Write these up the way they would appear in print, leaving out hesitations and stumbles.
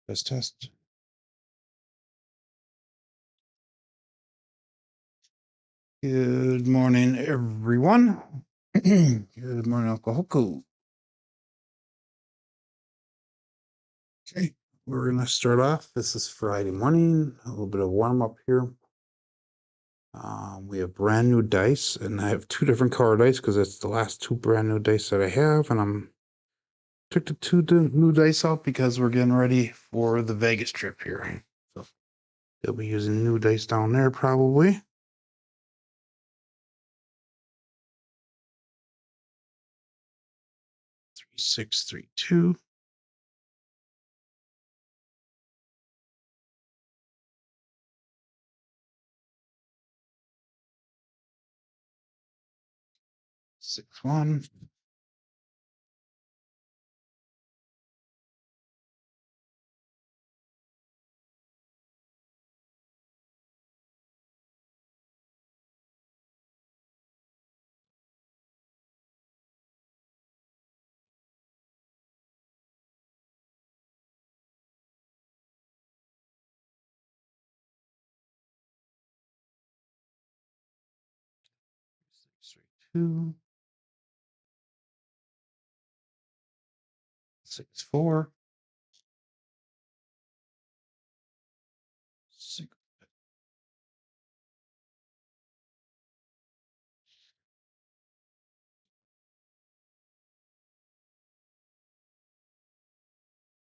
Test. Good morning, everyone. Good morning, Uncle Hoku. Okay, we're gonna start off. This is Friday morning. A little bit of warm up here. We have brand new dice, and I have two different color dice because it's the last two brand new dice that I have, and I'm took the two new dice out because we're getting ready for the Vegas trip here. So they'll be using new dice down there probably. 3632. 61. 632. 64. 6.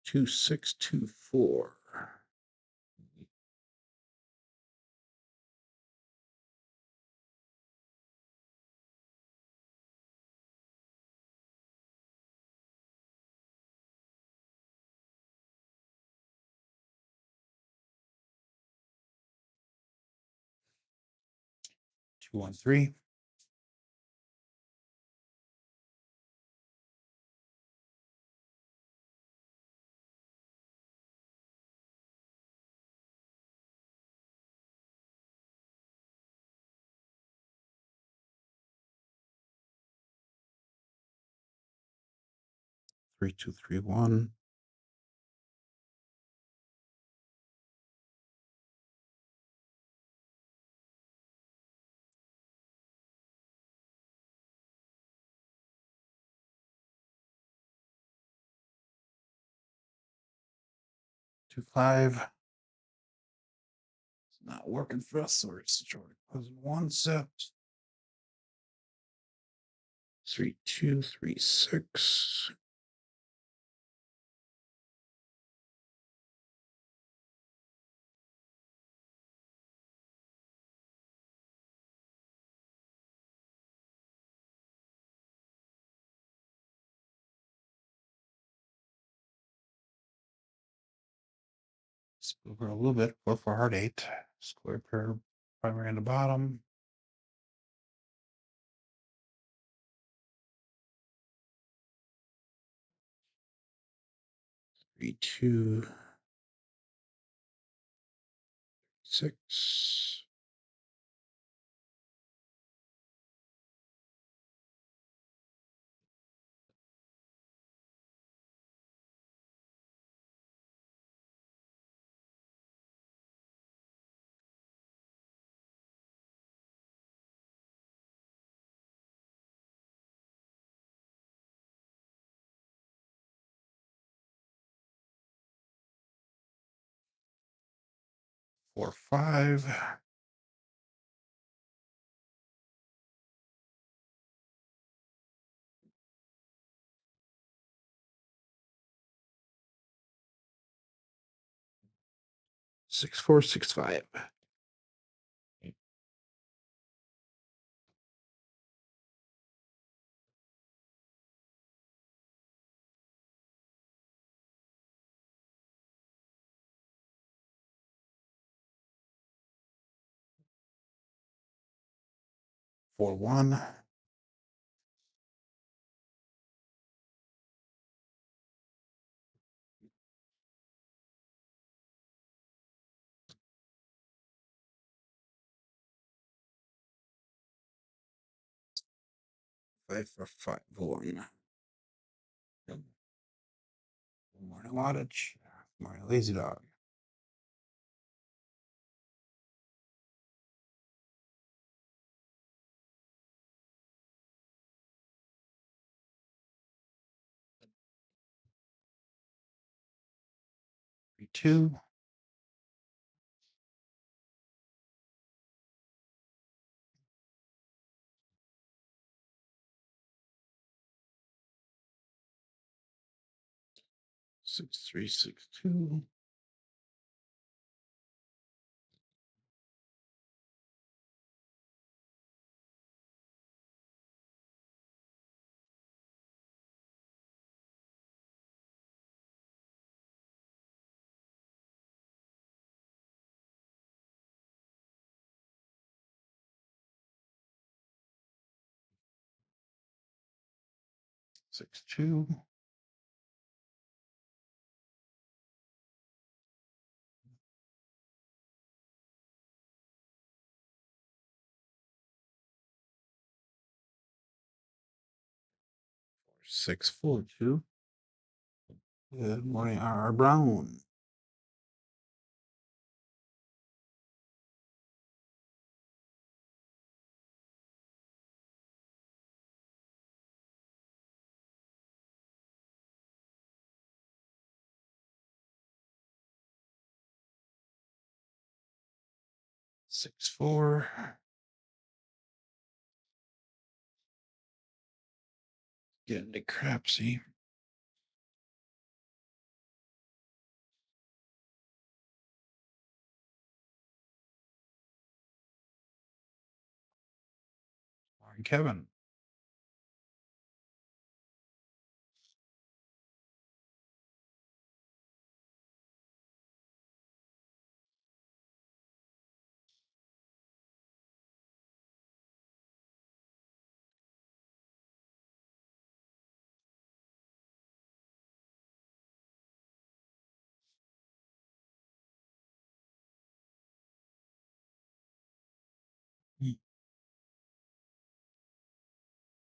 2624. 213. 3231. 25. It's not working for us, so we're short. One set. 3236. 'Over a little bit. 4 hard 8. Square pair primary on the bottom. 3236. 4 5. 6465. 41. 5 for 5 1. Morning wattage. My lazy dog. Two. Six, 3, 6, 2. 6, 2. 6, 4, 2. Good morning, R. Brown. 6, 4. Getting to Crapsee. Morning, Kevin.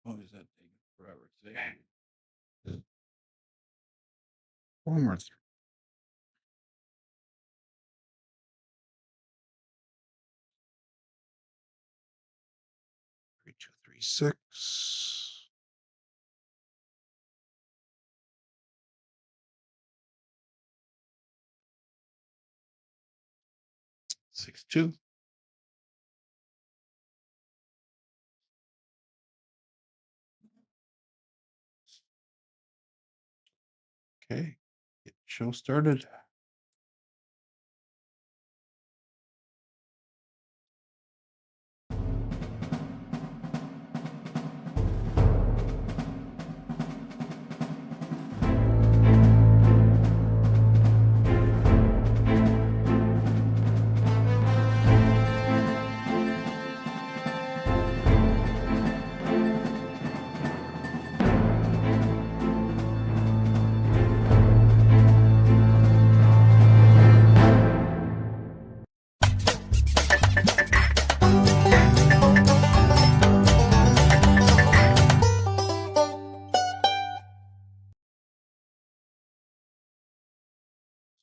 What is that taking forever today? One more. 3, 2, 3, 6. 6, 2. Okay. Get the show started.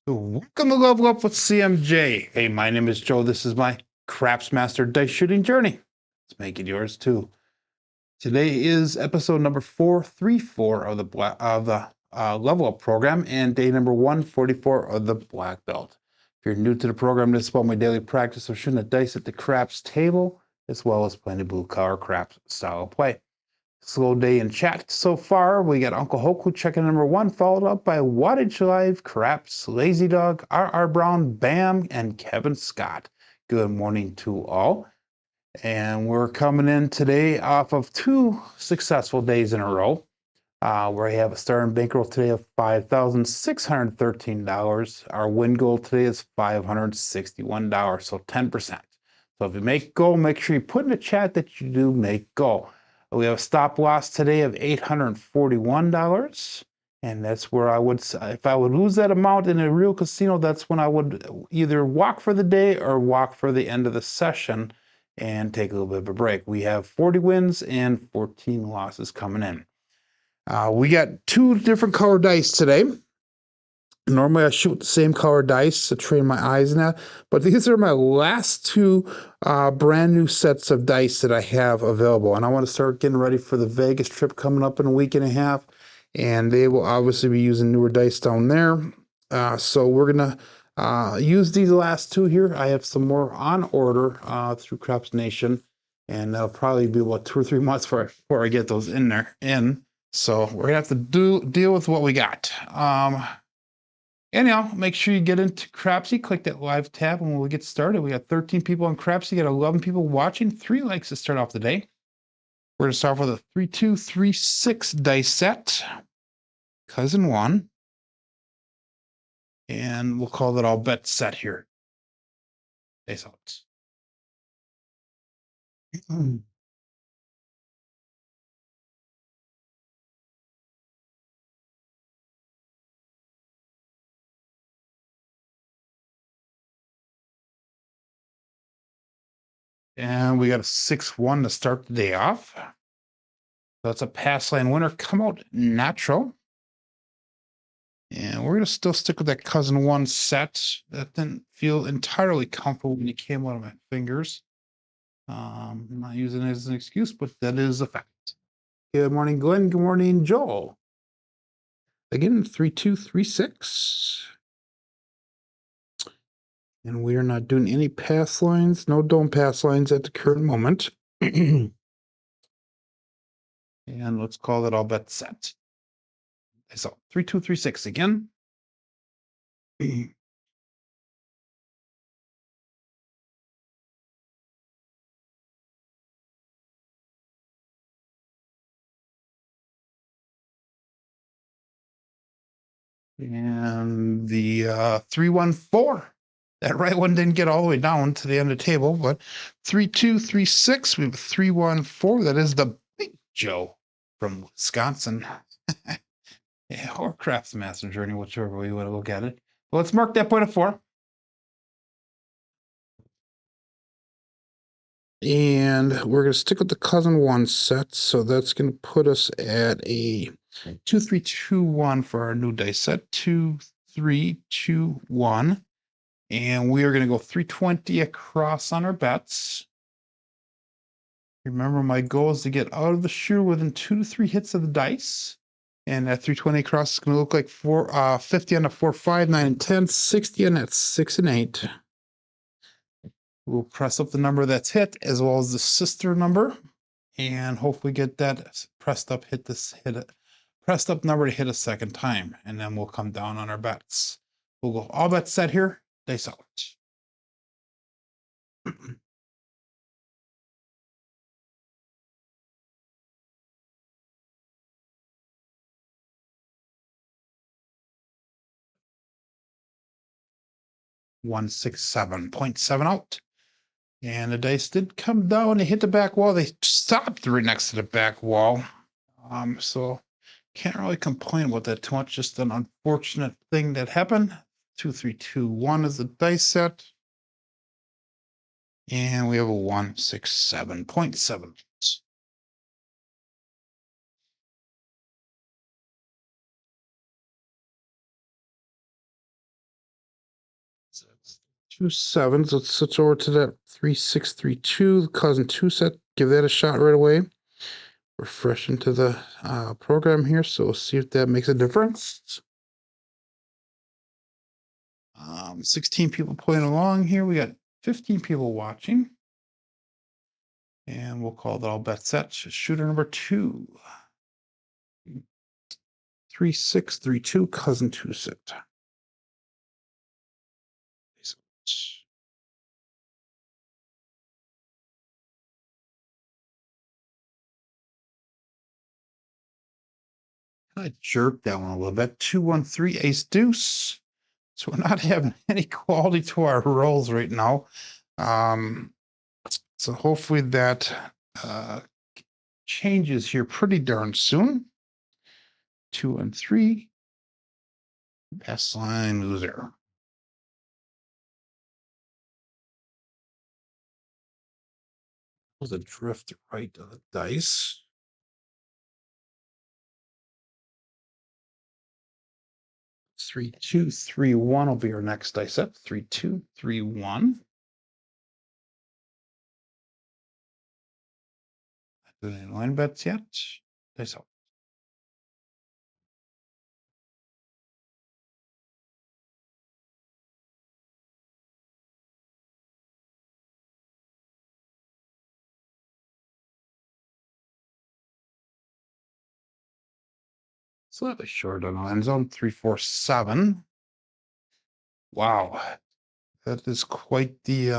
Welcome to Level Up with CMJ. Hey, my name is Joe. This is my Craps Master Dice Shooting Journey. Let's make it yours too. Today is episode number 434 of the Level Up program and day number 144 of the Black Belt. If you're new to the program, this is about my daily practice of shooting the dice at the craps table, as well as playing the blue collar craps style of play. Slow day in chat so far. We got Uncle Hoku checking number 1, followed up by Wattage Live, Craps, Lazy Dog, R.R. Brown, Bam, and Kevin Scott. Good morning to all. And we're coming in today off of 2 successful days in a row, where I have a starting bankroll today of $5,613. Our win goal today is $561, so 10%. So if you make goal, make sure you put in the chat that you do make goal. We have a stop loss today of $841. And that's where I would, if I would lose that amount in a real casino, that's when I would either walk for the day or walk for the end of the session and take a little bit of a break. We have 40 wins and 14 losses coming in. We got 2 different color dice today. Normally I shoot the same color dice to train my eyes in that, but these are my last two brand new sets of dice that I have available. And I want to start getting ready for the Vegas trip coming up in a week and a half. And they will obviously be using newer dice down there. So we're going to use these last two here. I have some more on order through Craps Nation. And that'll probably be about 2 or 3 months before I get those in there. So we're going to have to deal with what we got. Anyhow, make sure you get into Crapsee, click that live tab, and when we get started, we got 13 people on Crapsee, got 11 people watching, 3 likes to start off the day. We're going to start with a 3-2-3-6 dice set, cousin 1, and we'll call that all bet set here. Dice out. And we got a 6-1 to start the day off. That's a pass line winner. Come out natural. And we're going to still stick with that cousin 1 set. That didn't feel entirely comfortable when it came out of my fingers. I'm not using it as an excuse, but that is a fact. Good morning, Glenn. Good morning, Joel. Again, 3-2-3-6. And we are not doing any pass lines. No dome pass lines at the current moment. And let's call it all bet set. So 3-2-3-6 again. And the 3-1-4. That right one didn't get all the way down to the end of the table, but 3-2-3-6. We have 3-1-4. That is the Big Joe from Wisconsin. Yeah, or Craftsmaster Journey, whichever way you want to look at it. Well, let's mark that point of 4. And we're going to stick with the cousin 1 set. So that's going to put us at a 2-3-2-1 for our new dice set. 2-3-2-1. And we are going to go 320 across on our bets. Remember, my goal is to get out of the shooter within 2 to 3 hits of the dice. And that 320 across is going to look like 50 on the 4, 5, 9, and 10, 60 on that 6 and 8. We'll press up the number that's hit as well as the sister number, and hopefully get that pressed up pressed up number to hit a second time, and then we'll come down on our bets. We'll go all bets set here, dice out. 167.7 out. And the dice did come down. They hit the back wall. They stopped right next to the back wall. So can't really complain about that too much. Just an unfortunate thing that happened. 2-3-2-1 is the dice set. And we have a 167.7. Two sevens. Let's switch over to that 3-6-3-2, the cousin 2 set. Give that a shot right away. We're fresh into the program here, so we'll see if that makes a difference. 16 people playing along here. We got 15 people watching. And we'll call that all bet set. Shooter number 2. 3-6-3-2, cousin 2 set. I jerked that one a little bit. 2-1-3 ace deuce. So we're not having any quality to our rolls right now. So hopefully that changes here pretty darn soon. 2 and 3. Pass line loser. Was a drift right of the dice. 3, 2, 3, 1 will be our next dice up. 3, 2, 3, 1. Not doing any line bets yet. Dice up. Slightly short on the end zone. 3, 4, 7. Wow, that is quite the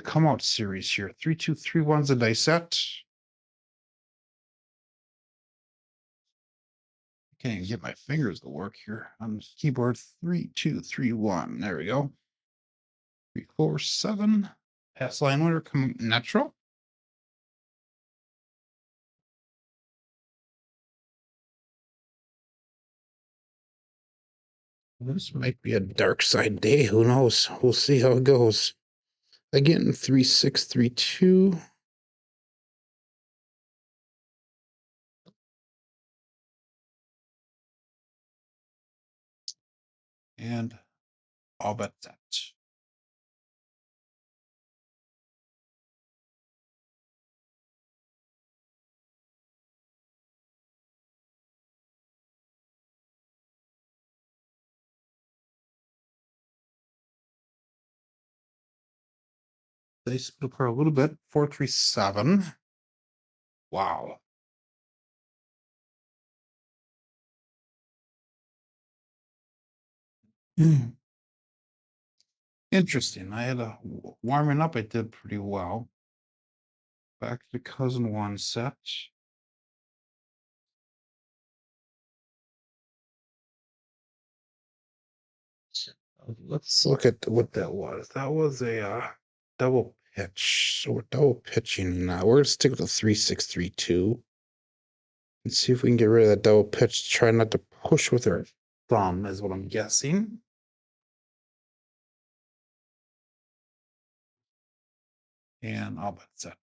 come out series here. 3, 2, 3, 1's a dice set. Can't even get my fingers to work here on the keyboard. 3, 2, 3, 1. There we go. 3, 4, 7. Pass line winner come natural. This might be a dark side day. Who knows? We'll see how it goes. Again, 3, 6, 3, 2. And all bet set. They split apart a little bit. 4, 3, 7. Wow. Interesting. I had a warming up. I did pretty well. Back to the cousin one set. Let's look at what that was. That was a double pitch. So we're double pitching now. We're gonna stick with the 3, 6, 3, 2. And see if we can get rid of that double pitch. Try not to push with our thumb, is what I'm guessing. And all bet set.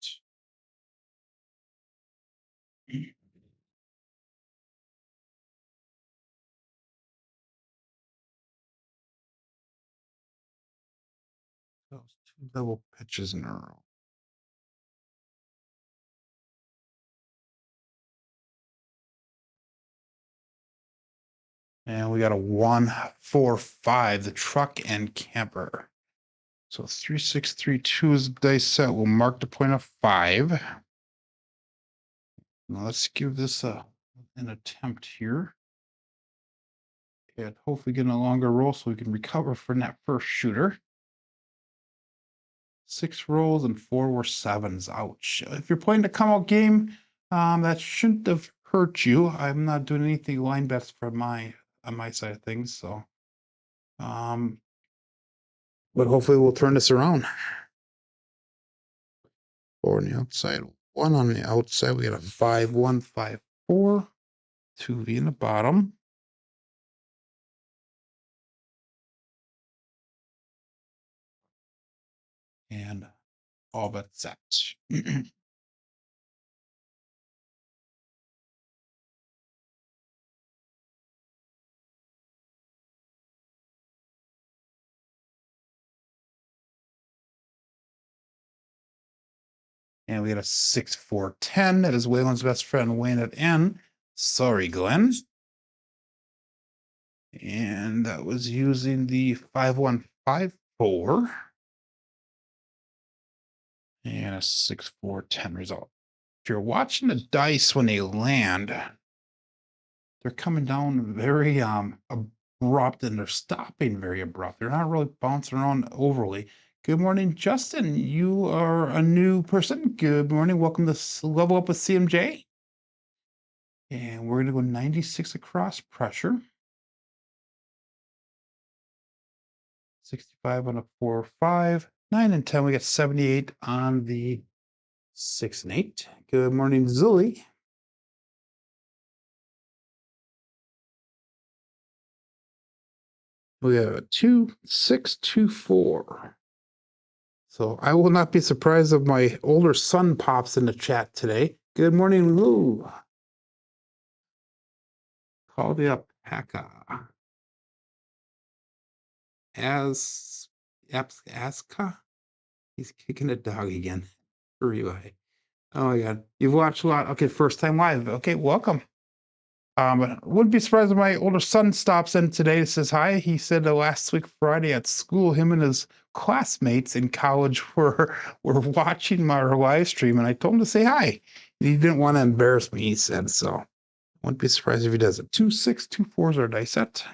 Those 2 double pitches in a row. And we got a 1, 4, 5, the truck and camper. So 3, 6, 3, 2 is dice set. We'll mark the point of 5. Now let's give this an attempt here. And hopefully get a longer roll so we can recover from that first shooter. 6 rolls and 4 were 7s. Ouch. If you're playing the come out game, that shouldn't have hurt you. I'm not doing anything line bets for on my side of things, so but hopefully we'll turn this around. 4 on the outside, 1 on the outside. We got a 5, 1, 5, 4, 2V in the bottom. And all but set. And we had a 6, 4, 10. That is Waylon's best friend, Wayne at N. Sorry, Glenn. And that was using the 5, 1, 5, 4. And a 6, 4, 10 result. If you're watching the dice when they land, they're coming down very abrupt and they're stopping very abrupt. They're not really bouncing around overly. Good morning, Justin. You are a new person. Good morning. Welcome to Level Up with CMJ. And we're going to go 96 across pressure. 65 on a 4, 5, 9, and 10. We got 78 on the 6 and 8. Good morning, Zully. We have a 2, 6, 2, 4. So I will not be surprised if my older son pops in the chat today. Good morning, Lou. Called you up. Haka. Aska? He's kicking a dog again. Relay. Oh my god. You've watched a lot. Okay, first time live. Okay, welcome. Wouldn't be surprised if my older son stops in today and says hi. He said last week Friday at school, him and his classmates in college were watching my live stream, and I told him to say hi. He didn't want to embarrass me, he said, so wouldn't be surprised if he does it. 2, 6, 2, 4 is our dice set.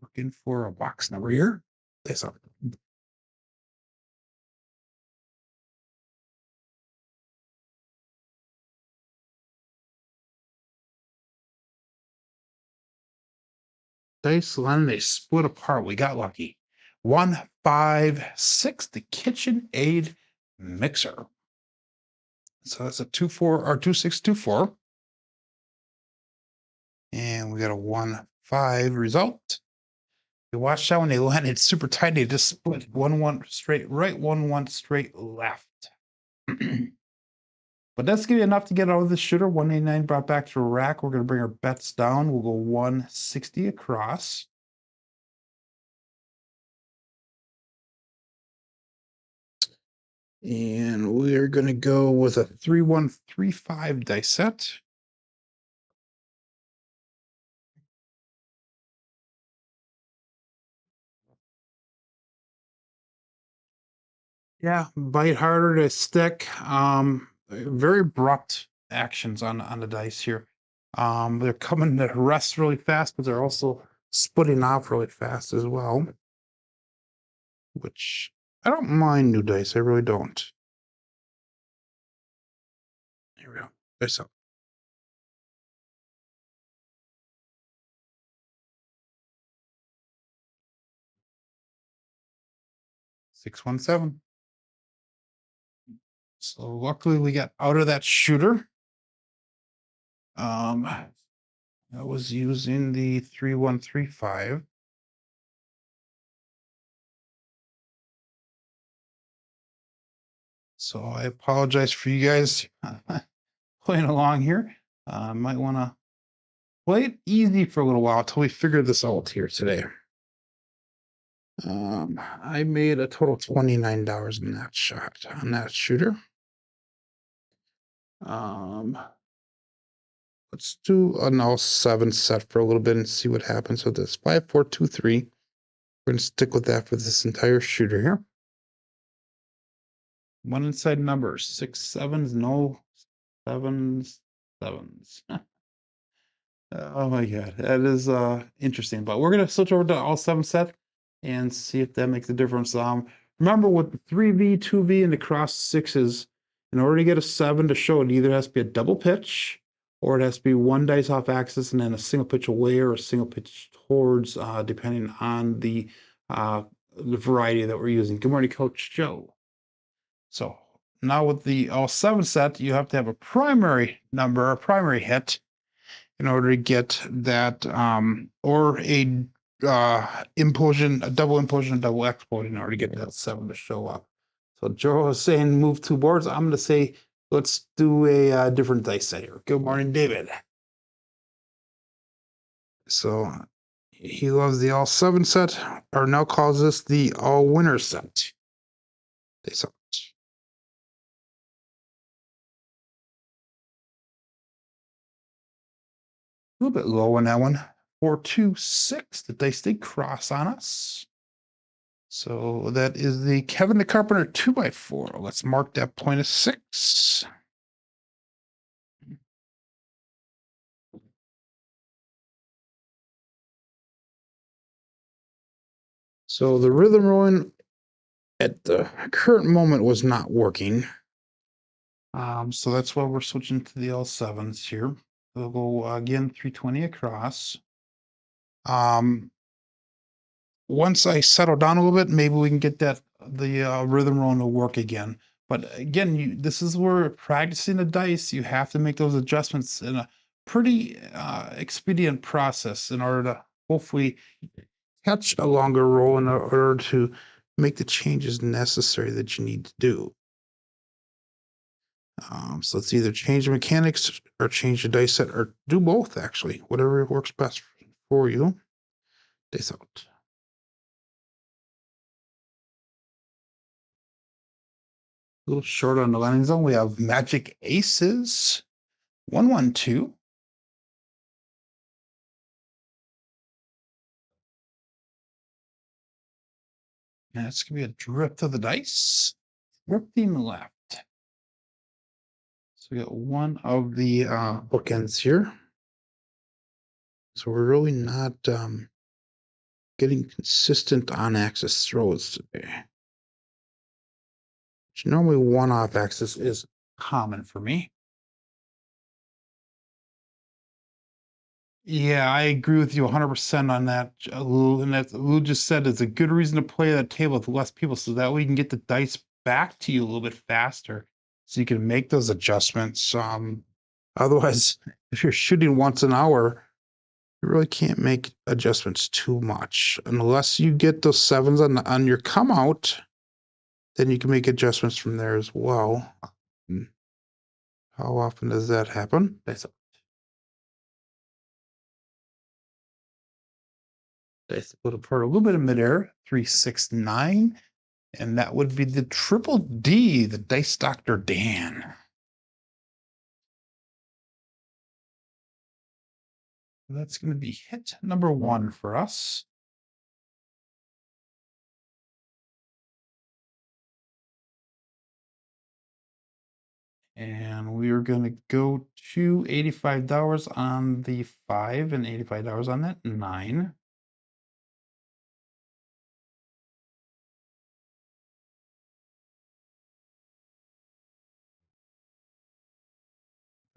Looking for a box number here. Dice up. Dice line, they split apart. We got lucky. 1, 5, 6, the KitchenAid mixer. So that's a 2, 4 or 2, 6, 2, 4. And we got a 1, 5 result. You watch that when they landed super tight, they just split 1, 1 straight right, 1, 1 straight left. But that's gonna be enough to get out of the shooter. 189 brought back to the rack. We're gonna bring our bets down. We'll go 160 across. And we are going to go with a 3135 dice set. Yeah, bite harder to stick. Very abrupt actions on the dice here. They're coming to rest really fast, but they're also splitting off really fast as well. Which I don't mind new dice. I really don't. Here we go. Dice up. 617. So luckily we got out of that shooter. I was using the 3135. So I apologize for you guys playing along here. Might want to play it easy for a little while until we figure this out here today. I made a total of $29 in that shot, on that shooter. Let's do an all 7 set for a little bit and see what happens with this. 5, 4, 2, 3. We're going to stick with that for this entire shooter here. One inside numbers, 6 sevens, no 7s, 7s. Oh my god, that is interesting. But we're gonna switch over to all 7 set and see if that makes a difference. Remember with the 3V, 2V, and the cross 6s, in order to get a 7 to show, it either has to be a double pitch or it has to be 1 dice off axis and then a single pitch away or a single pitch towards, depending on the variety that we're using. Good morning, Coach Joe. So now with the all 7 set, you have to have a primary number, a primary hit, in order to get that, or a implosion, a double implosion, a double explosion in order to get that 7 to show up. So Joe is saying move 2 boards. I'm going to say let's do a different dice set here. Good morning, David. So he loves the all 7 set, or now calls this the all winner set. Dice out. A little bit low on that one. 4, 2, 6. The dice did cross on us. So that is the Kevin the Carpenter 2x4. Let's mark that point as 6. So the rhythm rolling at the current moment was not working. So that's why we're switching to the L7s here. We'll go again 320 across. Once I settle down a little bit, maybe we can get that the rhythm rolling to work again. But again, this is where practicing the dice, you have to make those adjustments in a pretty expedient process in order to hopefully catch a longer roll in order to make the changes necessary that you need to do. So let's either change the mechanics or change the dice set or do both, actually. Whatever works best for you. Dice out. A little short on the landing zone. We have Magic Aces. 112. And it's going to be a drift of the dice. Drifting left. So we got one of the bookends here. So we're really not getting consistent on-axis throws today. Which normally one off-axis is common for me. Yeah, I agree with you 100% on that, Lou. And that Lou just said it's a good reason to play that table with less people, so that way you can get the dice back to you a little bit faster, so you can make those adjustments. Otherwise, if you're shooting once an hour, you really can't make adjustments too much unless you get those sevens on your come out. Then you can make adjustments from there as well. How often does that happen? They split apart a little bit of midair, 369, and that would be the triple D, the Dice Doctor Dan. That's going to be hit number 1 for us. And we are going to go to $85 on the 5 and $85 on that 9.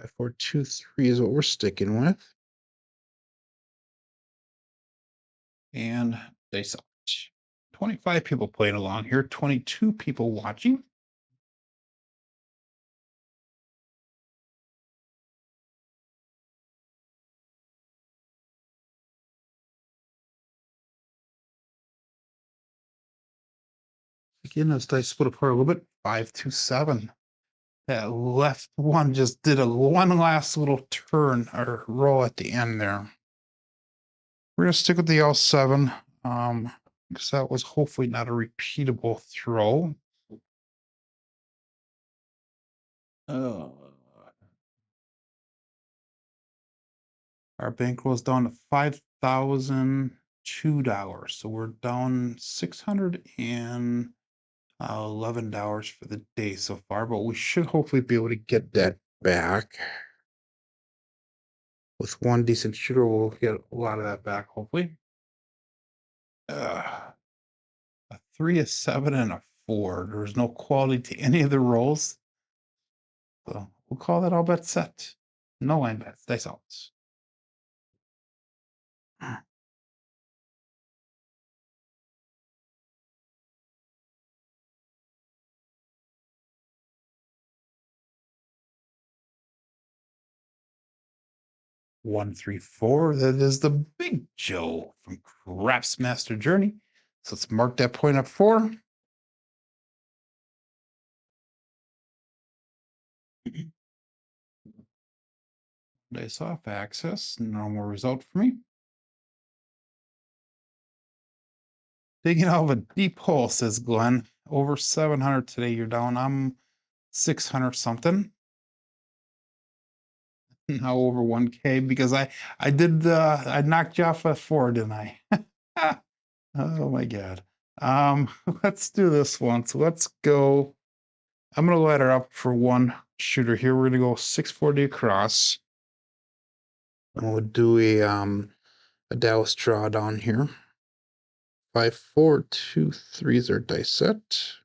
Five, 4, 2, 3 is what we're sticking with. And dice out. 25 people playing along here, 22 people watching. Again, those dice split apart a little bit. 5, 2, 7. That left one just did one last little turn or roll at the end there. We're gonna stick with the L7, because that was hopefully not a repeatable throw. Our bankroll is down to $5,002, so we're down $611 for the day so far, but we should hopefully be able to get that back. With one decent shooter, we'll get a lot of that back, hopefully. A 3, a 7, and a 4. There's no quality to any of the rolls. So we'll call that all bets set. No line bets, dice outs. One, 3, 4. That is the Big Joe from Crapsee Master Journey. So let's mark that point up 4. Dice off access. Normal result for me. Digging out of a deep hole, says Glenn. Over 700 today. You're down. I'm 600 something. Now over 1K because I knocked you off at 4, didn't I? Oh my God. Let's do this one. So let's go. I'm gonna let her up for one shooter here. We're gonna go 640 across. And we'll do a Dallas draw down here. 5, 4, 2, 3 is our dice set.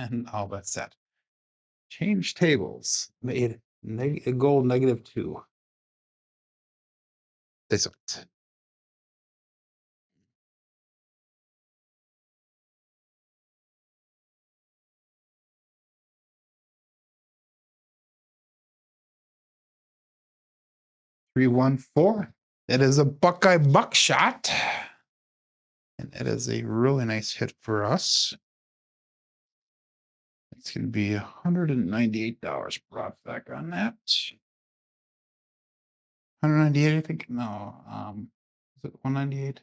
And all that's set. Change tables. Made goal -2. Dice set. 3, 1, 4. It is a Buckeye buckshot. And that is a really nice hit for us. It's going to be $198 brought back on that. 198, I think. No, is it 198?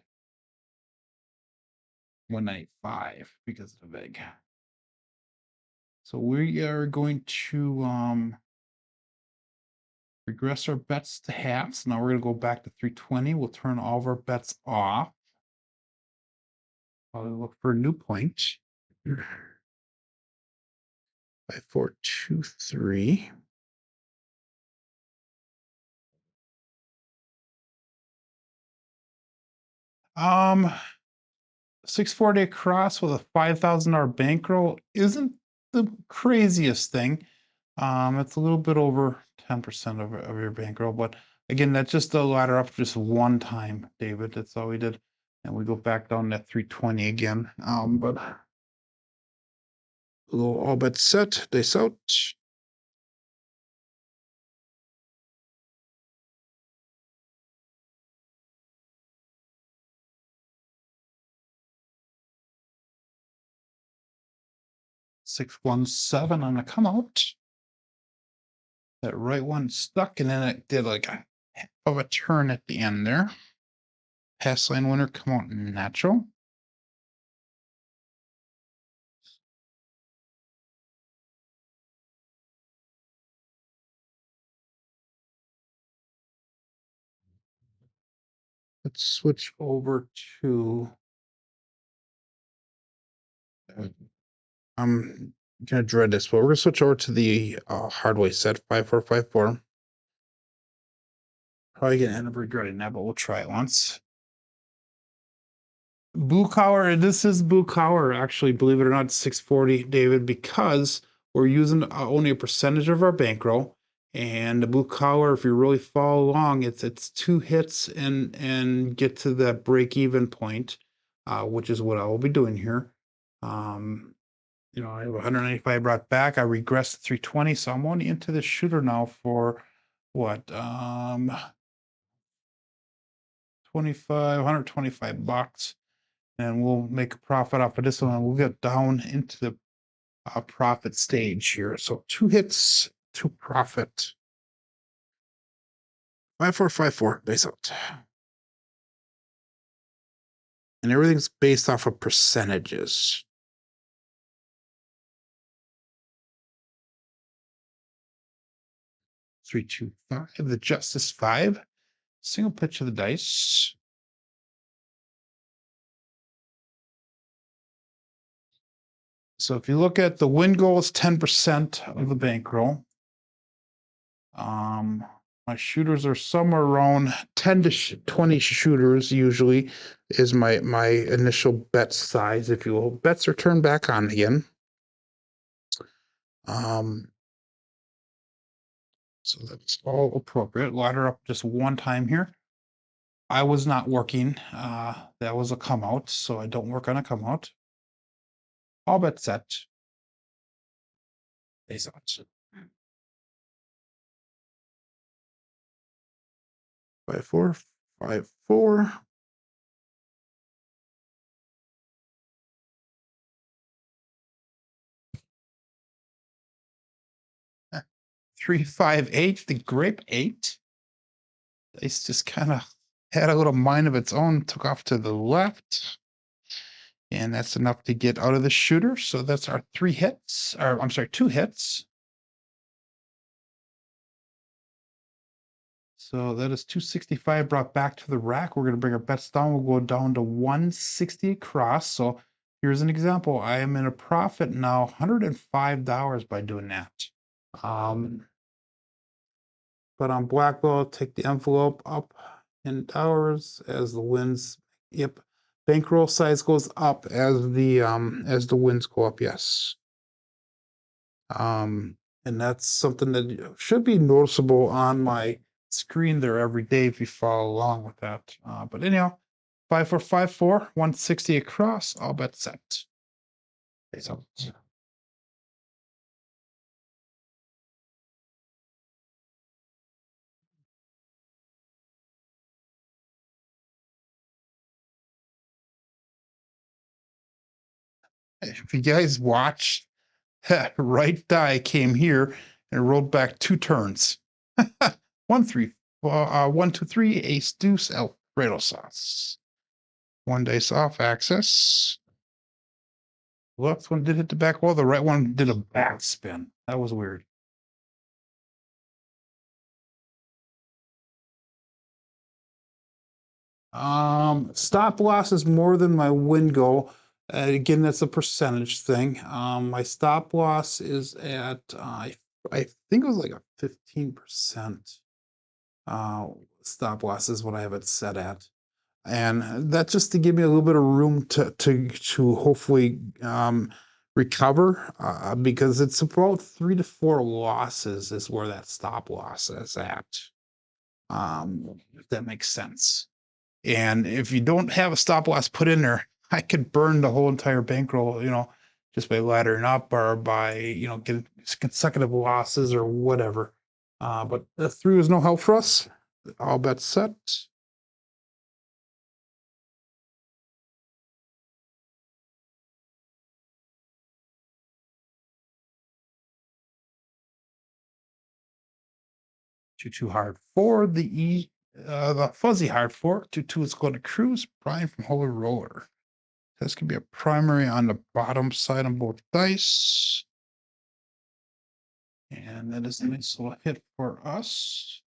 195 because of the veg. So we are going to regress our bets to halves. Now we're going to go back to 320. We'll turn all of our bets off. I'll look for a new point. 5, 4, 2, 3. Um, 640 across with a $5,000 bankroll isn't the craziest thing. It's a little bit over 10% of your bankroll, but again, that's just the ladder up just one time, David. That's all we did. And we go back down to 320 again. But a little all bet set, dice out. $617 on the come out. That right one stuck, and then it did like a half of a turn at the end there. Pass line winner come out natural. Let's switch over to I'm gonna dread this, but we're gonna switch over to the Hardway set 5454. Probably gonna end up regretting that, but we'll try it once. Buchauer, this is Buchauer, actually, believe it or not, 640, David, because we're using only a percentage of our bankroll. And the Buchauer, if you really follow along, it's 2 hits and get to that break-even point, which is what I will be doing here. I have 195 brought back. I regressed to 320, so I'm only into the shooter now for what? 125 bucks, and we'll make a profit off of this one. We'll get down into the profit stage here. So 2 hits to profit. 5454 base out. And everything's based off of percentages. 3, 2, 5. The Justice 5. Single pitch of the dice. So if you look at the win goal, is 10% of the bankroll. My shooters are somewhere around 10 to 20 shooters usually is my initial bet size, if you will. Bets are turned back on again. So that's all appropriate. Ladder up just one time here. I was not working. That was a come out, so I don't work on a come out. All bet set. Face out. 5, 4, 5, 4. 3, 5, 8. The grape 8. Dice just kind of had a little mind of its own, took off to the left. And that's enough to get out of the shooter. So that's our 3 hits, or I'm sorry, 2 hits. So that is 265 brought back to the rack. We're going to bring our bets down. We'll go down to 160 across. So here's an example. I am in a profit now, $105 by doing that. But on Blackwell, take the envelope up in dollars as the wins. Yep. Bankroll size goes up as the wins go up, yes. And that's something that should be noticeable on my screen there every day if you follow along with that. But anyhow, 5454, 160 across, all bet set. Face out. If you guys watch, right die came here and rolled back 2 turns. 1-3, 1-2-3, ace deuce, Alfredo sauce. 1 dice off, access. The left one did hit the back wall. The right one did a back spin. That was weird. Stop loss is more than my win goal. Again, that's a percentage thing. My stop loss is at I think it was like a 15% stop loss is what I have it set at. And that's just to give me a little bit of room to hopefully recover, because it's about 3 to 4 losses is where that stop loss is at. If that makes sense. And if you don't have a stop loss put in there, I could burn the whole entire bankroll, just by laddering up or by, getting consecutive losses or whatever. But the 3 was no help for us. All bets set. 2-2 hard 4, the fuzzy hard 4, 2-2 is going to cruise, Brian from Holy Roller. This could be a primary on the bottom side on both dice. And that is a nice little hit for us.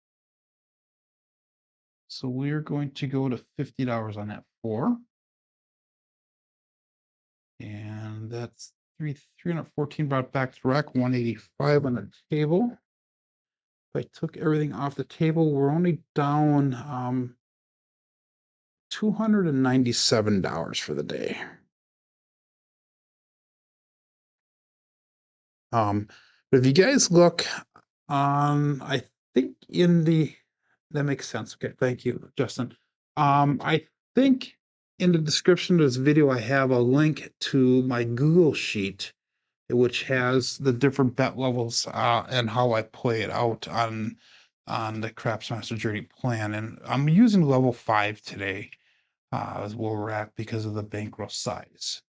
So we're going to go to $50 on that 4. And that's 314 brought back to rack, 185 on the table. If I took everything off the table, we're only down $297 for the day. But if you guys look on, I think that makes sense. Okay, thank you, Justin. I think in the description of this video, I have a link to my Google sheet, which has the different bet levels and how I play it out on the Craps Master Journey plan. And I'm using level 5 today is where we're at because of the bankroll size.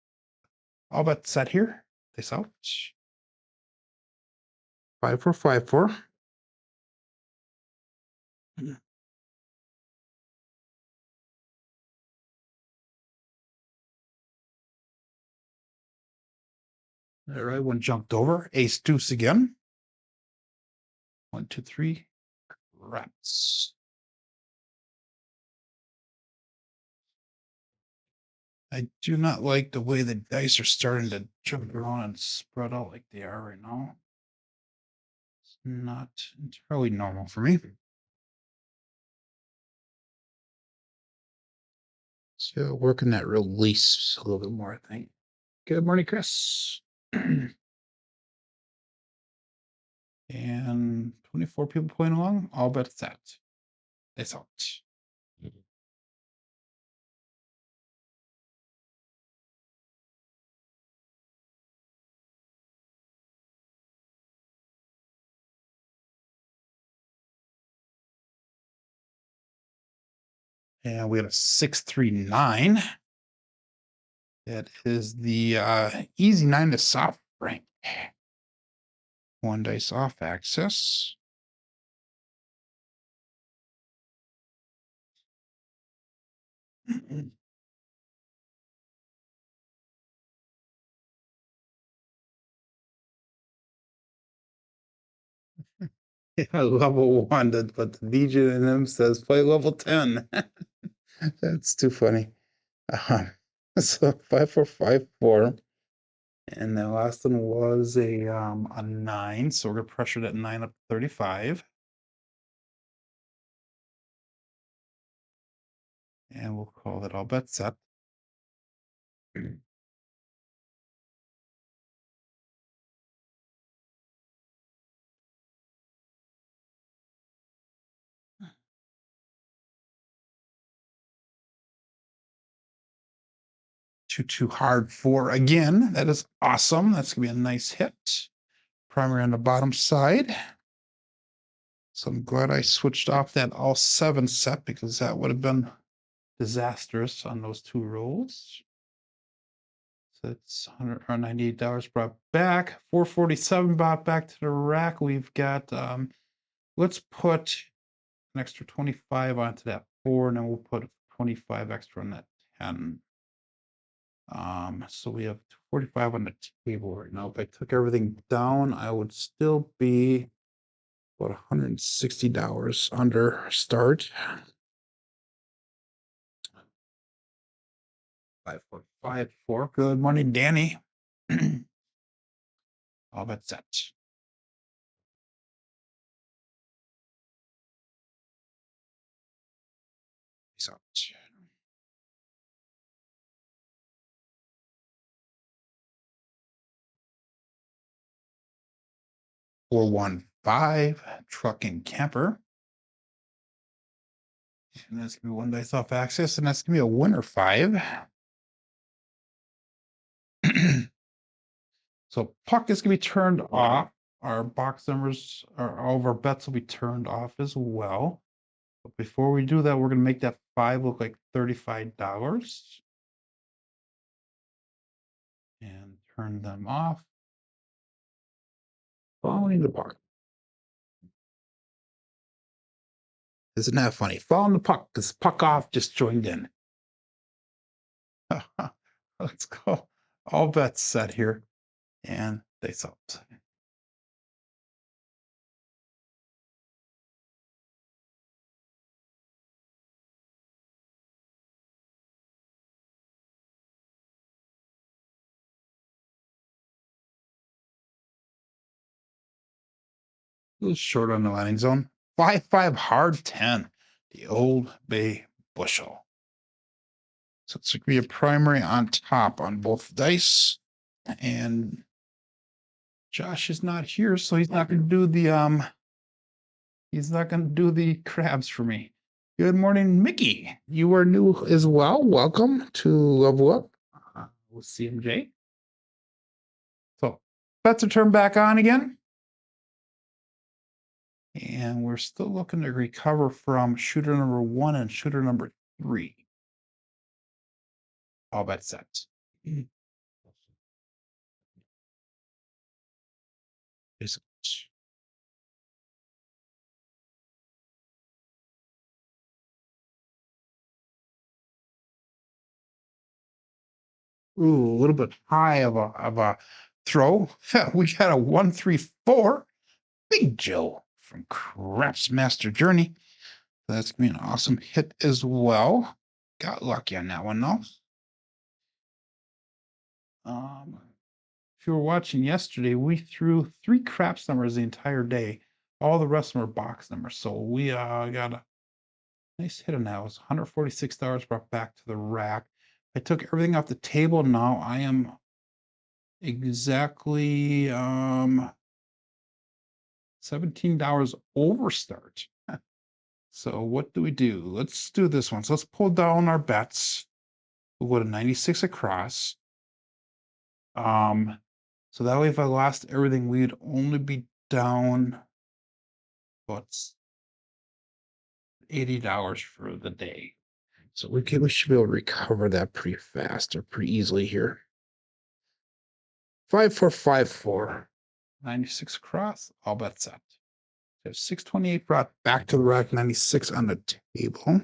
All bet set here. This out. 5-4-5-4. All right, one jumped over. Ace deuce again. 1, 2, 3. Craps. I do not like the way the dice are starting to jump around and spread out like they are right now. It's not entirely normal for me. So working that release a little bit more, I think. Good morning, Chris. And 24 people playing along. All bets set. It's out. And we have a 639. That is the easy 9 to soft rank. 1 dice off access. Yeah, level 1, but the DJ in them says play level 10. That's too funny. So 5-4-5-4. And the last one was a 9. So we're gonna pressure that 9 up to 35. And we'll call that all bets set. Too hard 4 again. That is awesome. That's gonna be a nice hit. Primary on the bottom side. So I'm glad I switched off that all 7 set because that would have been disastrous on those 2 rolls. That's $198 brought back. 447 brought back to the rack. We've got let's put an extra 25 onto that 4, and then we'll put 25 extra on that 10. So we have 45 on the table right now. If I took everything down, I would still be about $160 under start. 5454. Good morning, Danny. All that's set. Peace out. 415 truck and camper. And that's gonna be one dice off axis, and that's gonna be a winner 5. So puck is gonna be turned off. Our box numbers, all of our bets will be turned off as well. But before we do that, we're gonna make that 5 look like $35 and turn them off. Following the puck. Isn't that funny? Following the puck, because puck off just joined in. Let's go. All bets set here. And they stopped. A little short on the landing zone. 5-5 hard 10. The Old Bay Bushel. So it's going to be a primary on top on both dice. And Josh is not here, so he's not going to do the crabs for me. Good morning, Mickey. You are new as well. Welcome to Level Up with CMJ. So bets are turned back on again. And we're still looking to recover from shooter number 1 and shooter number 3. All bets set. Ooh, a little bit high of a throw. We got a 1-3-4. Big Joe from Crapsee Master Journey. That's gonna be an awesome hit as well. Got lucky on that one though. If you were watching yesterday, we threw 3 craps numbers the entire day. All the rest of them are box numbers. So we got a nice hit on that. It was $146 brought back to the rack. I took everything off the table. Now I am exactly $17 over start. So what do we do? Let's do this one. So let's pull down our bets. We'll go to 96 across. So that way if I lost everything, we'd only be down what's $80 for the day. So we should be able to recover that pretty fast or pretty easily here. 5454. 96 across, all bets set. We have 628 brought back to the rack, 96 on the table.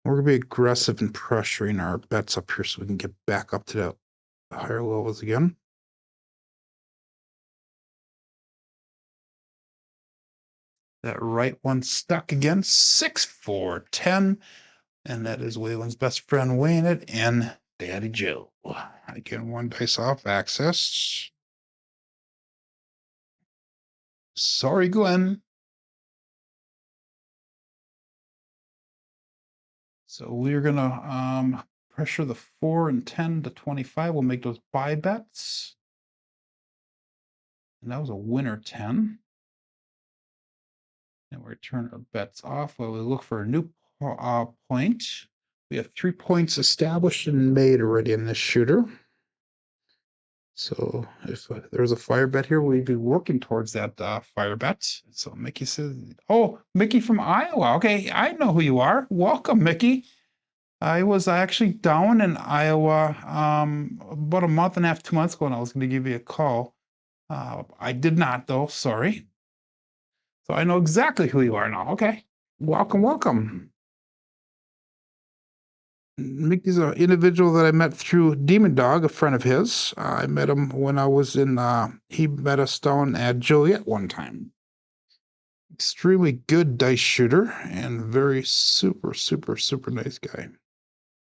We're gonna be aggressive and pressuring our bets up here so we can get back up to the higher levels again. That right one stuck again. 6-4-10. And that is Waylon's best friend weighing it and Daddy Joe. Again, one dice off access. Sorry, Glenn. So we're gonna pressure the 4 and 10 to 25. We'll make those buy bets. And that was a winner 10. And we're turning our bets off while we look for a new point. We have 3 points established and made already in this shooter. So if there was a fire bet here, we'd be working towards that fire bet. So Mickey says, oh, Mickey from Iowa. Okay, I know who you are. Welcome, Mickey. I was actually down in Iowa about a month and a half, 2 months ago, and I was going to give you a call. I did not, though. Sorry. So I know exactly who you are now. Okay. Welcome, welcome. Mickey's an individual that I met through Demon Dog, a friend of his. I met him when I was in, he met us down at Joliet one time. Extremely good dice shooter and very super, super, super nice guy.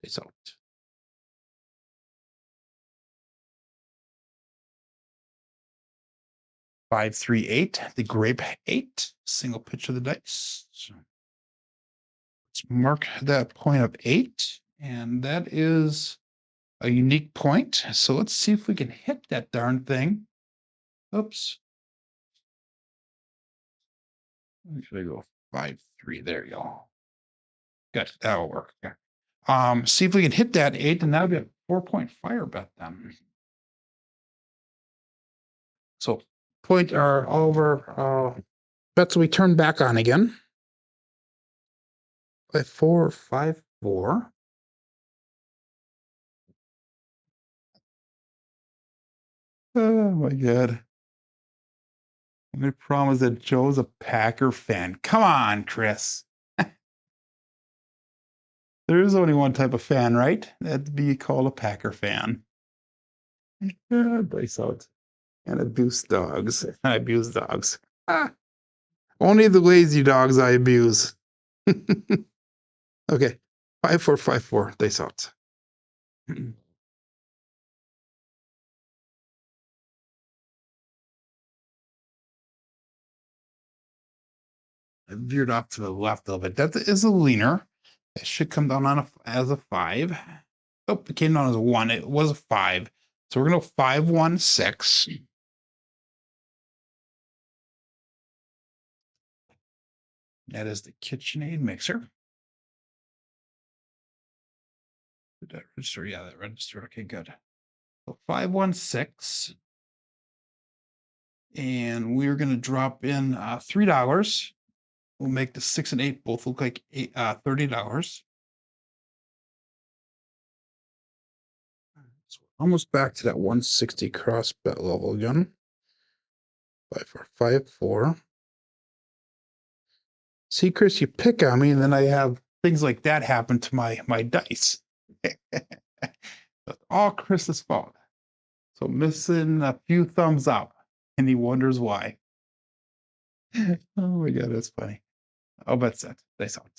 Peace out. 538, the grape 8, single pitch of the dice. So let's mark that point of 8, and that is a unique point. So let's see if we can hit that darn thing. Oops. Should I go 5-3? There you go. Good. That'll work. Yeah. See if we can hit that 8, and that'll be a 4-point fire bet then. So point our all of our bets we turn back on again. 5-4, 5-4. Oh my god. I promise that Joe's a Packer fan. Come on, Chris. There is only one type of fan, right? That'd be called a Packer fan. Yeah, dice out. And abuse dogs. I abuse dogs. Ah, only the lazy dogs I abuse. Okay. 5-4, 5-4. Dice out. I veered off to the left a little bit. That is a leaner. It should come down on as a 5. Oh, it came down as a 1. It was a 5. So we're going to go 5-1-6. That is the KitchenAid mixer. Did that register? Yeah, that registered. Okay, good. So 5-1-6. And we're going to drop in $3. We'll make the 6 and 8 both look like $30. So we're almost back to that 160 cross bet level again. 5-4, 5-4. See, Chris, you pick on me, and then I have things like that happen to my dice. That's all Chris's fault. So missing a few thumbs up, and he wonders why. Oh my god, that's funny. Oh, that's it. Dice out.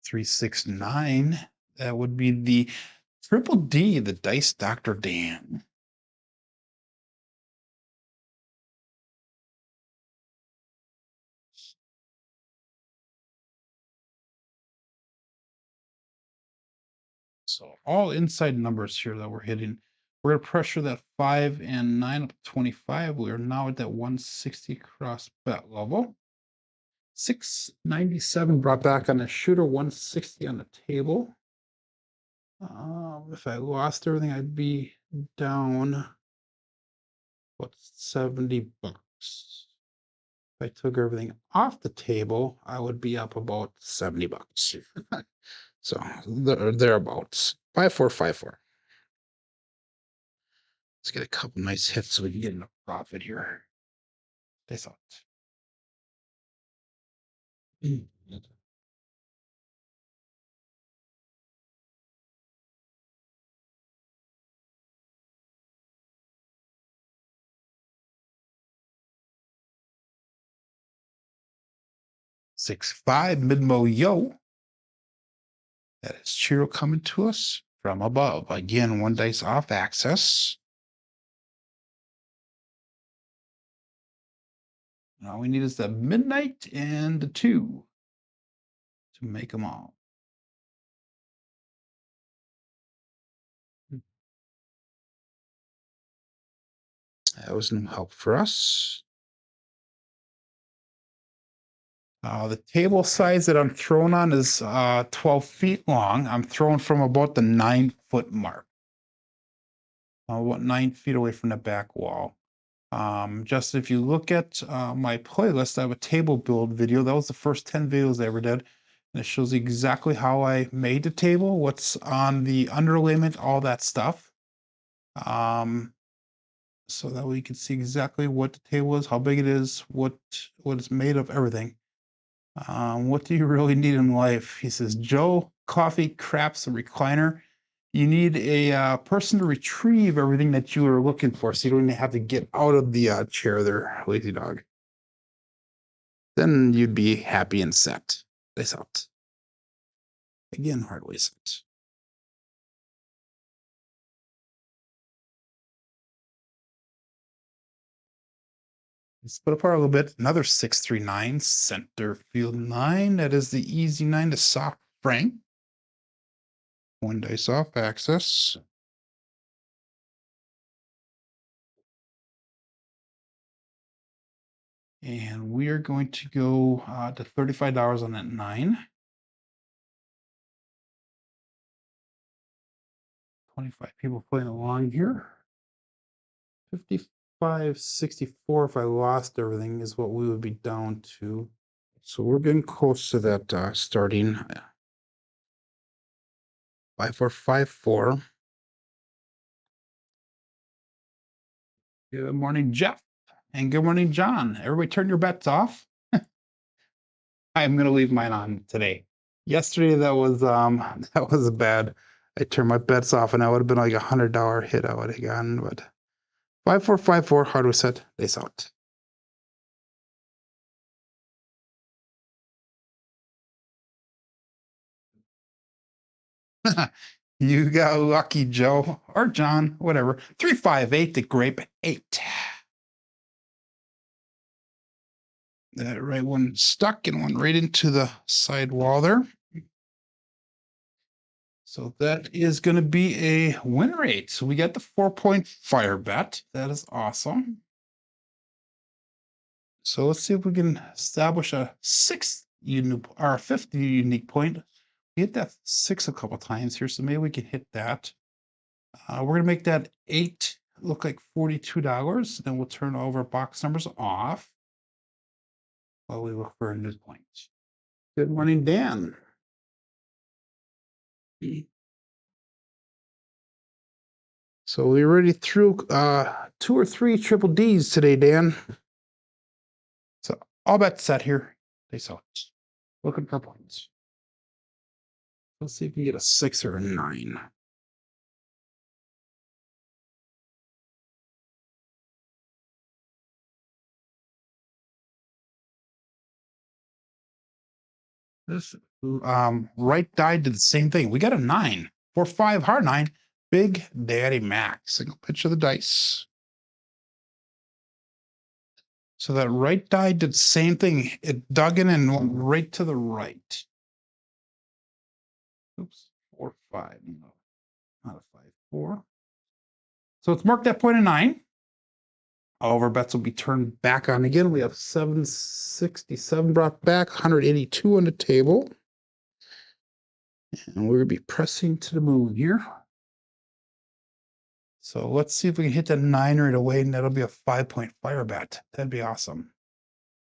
369. That would be the Triple D, the Dice Dr. Dan. So all inside numbers here that we're hitting. We're going to pressure that 5 and 9 up to 25. We are now at that 160 cross bet level. 697 brought back on the shooter, 160 on the table. If I lost everything, I'd be down what, $70. If I took everything off the table, I would be up about $70. So thereabouts. 5-4, 5-4. Let's get a couple nice hits so we can get enough profit here. They thought. 6-5 Midmo Yo. That is Chiro coming to us from above. Again, one dice off axis. All we need is the midnight and the 2 to make them all. That was no help for us. The table size that I'm throwing on is 12 feet long. I'm throwing from about the 9-foot mark. About 9 feet away from the back wall. Just if you look at my playlist, I have a table build video. That was the first 10 videos I ever did. And it shows exactly how I made the table, what's on the underlayment, all that stuff. So that way you can see exactly what the table is, how big it is, what it's made of, everything. What do you really need in life? He says, Joe, coffee, craps, a recliner. You need a person to retrieve everything that you are looking for, so you don't even have to get out of the chair there, lazy dog. Then you'd be happy and set. This out. Again, hardway set. Split apart a little bit. Another 639 center field 9. That is the easy 9 to soft frank. One dice off access. And we are going to go to $35 on that 9. 25 people playing along here. 55.64 if I lost everything is what we would be down to. So we're getting close to that starting 5454. Good morning, Jeff. And good morning, John. Everybody turn your bets off. I'm gonna leave mine on today. Yesterday that was that was bad. I turned my bets off and that would have been like $100 hit I would have gotten, but 5454 hardware set, they saw it. You got lucky, Joe or John, whatever. 358 the grape 8. That right one stuck and one right into the side wall there. So that is going to be a win rate. So we got the 4-point fire bet. That is awesome. So let's see if we can establish a 6th unique or a 5th unique point. We hit that 6 a couple times here, so maybe we can hit that. We're going to make that 8 look like $42. Then we'll turn over box numbers off while we look for a new point. Good morning, Dan. So we already threw 2 or 3 triple Ds today, Dan. So all bets set here. They saw it. Looking for points. Let's see if we can get a 6 or a 9. This right die did the same thing. We got a 9. 4-5 hard 9. Big Daddy Mac. Single pitch of the dice. So that right die did the same thing. It dug in and went right to the right. Oops. 4-5. No, not a 5-4. So it's marked that point of 9. All of our bets will be turned back on again. We have 767 brought back, 182 on the table. And we're going to be pressing to the moon here. So let's see if we can hit that 9 right away, and that'll be a 5-point fire bet. That'd be awesome.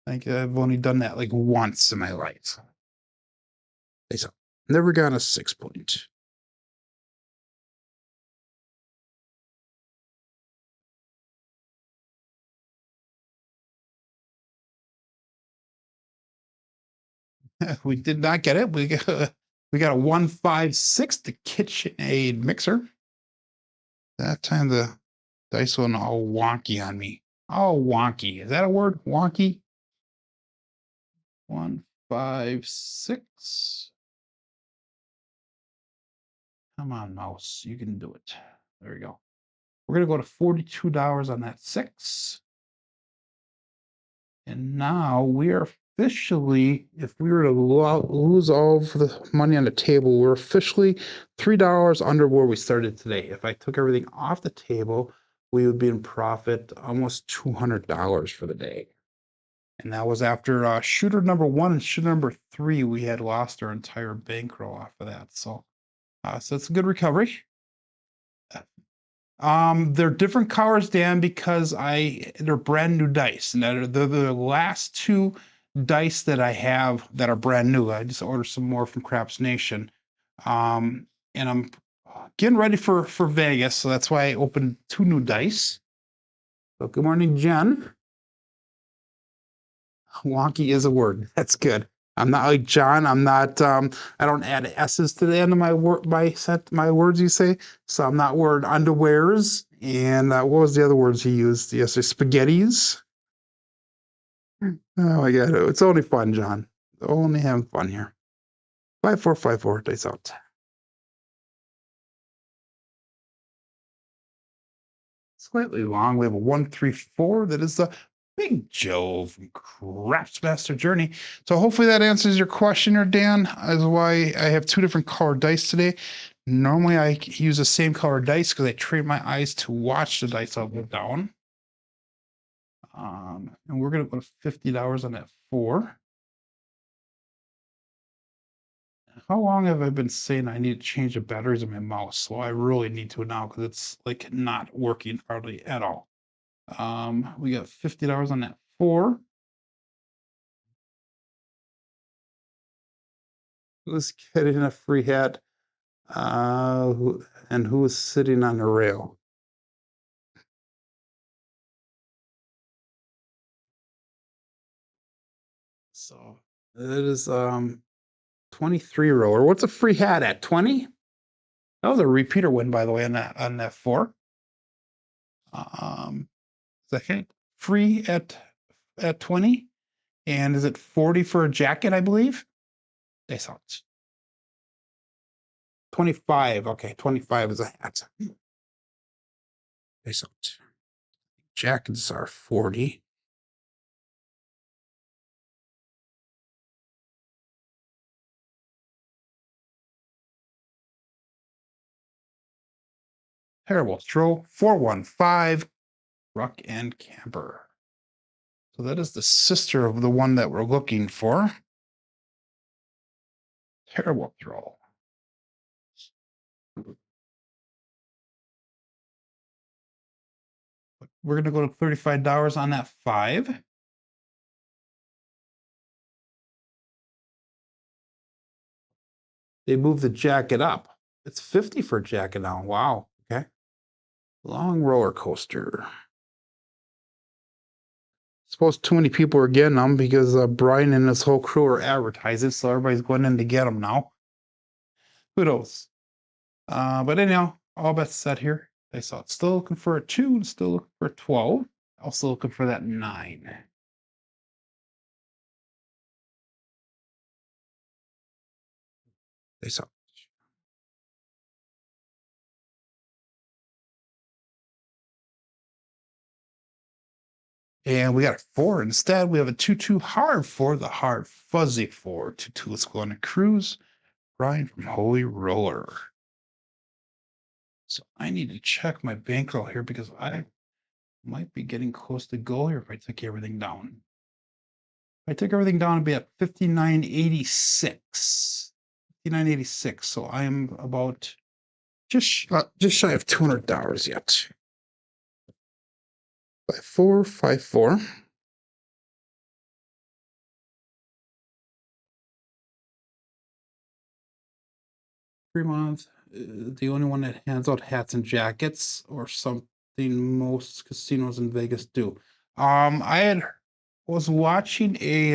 I think I've only done that like once in my life. Never got a 6-point. We did not get it. We got a 156, the KitchenAid mixer. That time the dice went all wonky on me. All wonky. Is that a word? Wonky? 156. Come on, mouse. You can do it. There we go. We're going to go to $42 on that 6. And now we are officially, if we were to lose all of the money on the table, we're officially $3 under where we started today. If I took everything off the table, we would be in profit almost $200 for the day. And that was after shooter number 1 and shooter number 3. We had lost our entire bankroll off of that. So, so it's a good recovery. They're different colors, Dan, because they're brand new dice, and they're the last 2 dice that I have that are brand new. I just ordered some more from Craps Nation, and I'm getting ready for Vegas, so that's why I opened 2 new dice. So good morning, Jen. Wonky is a word. That's good. I'm not like John. I'm not. I don't add s's to the end of my word, my words. You say so. I'm not word underwears. And what was the other words he used yesterday? Spaghettis. Oh my god! It's only fun, John. Only having fun here. 5454. Dice out. Slightly long. We have a 134. That is the Big Joe from Craps Master Journey. So hopefully that answers your question there, Dan. That's why I have 2 different color dice today. Normally I use the same color dice because I train my eyes to watch the dice up and down. And we're gonna put $50 on that 4. How long have I been saying I need to change the batteries of my mouse? So I really need to now because it's like not working hardly at all. We got $50 on that 4. Who's getting a free hat? And who is sitting on the rail? So it is 23 roller. What's a free hat at 20? That was a repeater win, by the way, on that 4. Second free at 20, and is it 40 for a jacket? I believe. They saw it. 25. Okay, 25 is a hat. They saw it. Jackets are 40. Terrible throw. 415. Ruck and Camper. So that is the sister of the one that we're looking for. Terrible throw. We're going to go to $35 on that 5. They moved the jacket up. It's 50 for a jacket now. Wow. Okay. Long roller coaster. Suppose too many people are getting them because Brian and his whole crew are advertising, so everybody's going in to get them now. Who knows? But anyhow, all bets set here. They saw it. Still looking for a 2, still looking for a 12. Also looking for that 9. They saw. And we got a 4 instead. We have a 2-2 hard 4, the hard fuzzy 4. 2-2, let's go on a cruise. Brian from Holy Roller. So I need to check my bankroll here because I might be getting close to goal here if I took everything down. If I took everything down, it'd be at 59.86. 59.86. So I am about just shy of $200 yet. 5454. 3 months. The only one that hands out hats and jackets or something most casinos in Vegas do. I was watching a